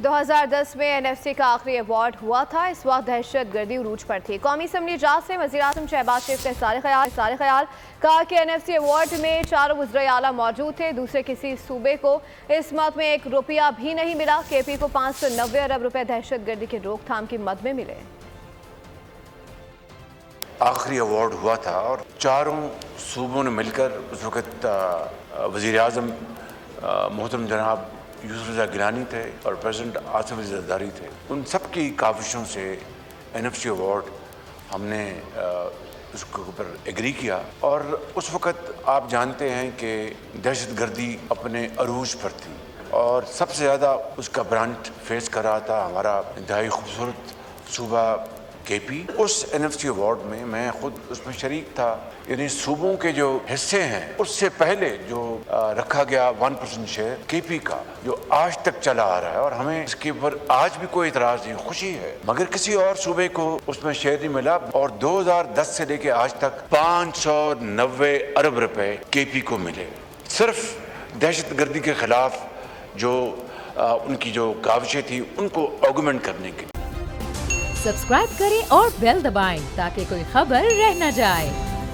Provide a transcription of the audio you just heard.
2010 में NFC का आखिरी अवार्ड हुआ था। इस वक्त दहशत गर्दी उरूज पर थी। कौमी असम्बली इजलास में वज़ीर-ए-आज़म शहबाज शरीफ का सारे ख्याल कहा कि NFC अवार्ड में 4 वज़ीर आला मौजूद थे। दूसरे किसी सूबे को इस मद में 1 रुपया भी नहीं मिला। KP को 590 अरब रुपए दहशत गर्दी की रोकथाम की मद में मिले। आखिरी अवार्ड हुआ था और चारों सूबों ने मिलकर उस वक़्त वज़ीर-ए-आज़म मोहतरम जनाब यूसुफ रज़ा गिलानी थे और प्रेसिडेंट आसिफ अली ज़रदारी थे। उन सब की काविशों से NFC अवार्ड हमने उसके ऊपर एग्री किया। और उस वक़्त आप जानते हैं कि दहशत गर्दी अपने अरूज पर थी और सबसे ज़्यादा उसका ब्रांड फेस कर रहा था हमारा इंतहाई खूबसूरत सूबा KP। उस NFC अवार्ड में मैं खुद उसमें शरीक था। यानी सूबों के जो हिस्से हैं उससे पहले जो रखा गया 1% शेयर KP का जो आज तक चला आ रहा है और हमें इसके ऊपर आज भी कोई इतराज़ नहीं, खुशी है। मगर किसी और सूबे को उसमें शेयर नहीं मिला और 2010 से लेके आज तक 590 अरब रुपए KP को मिले, सिर्फ दहशत गर्दी के खिलाफ जो उनकी जो काविशें थी उनको ऑगमेंट करने के लिए। सब्सक्राइब करें और बेल दबाएं ताकि कोई खबर रह न जाए।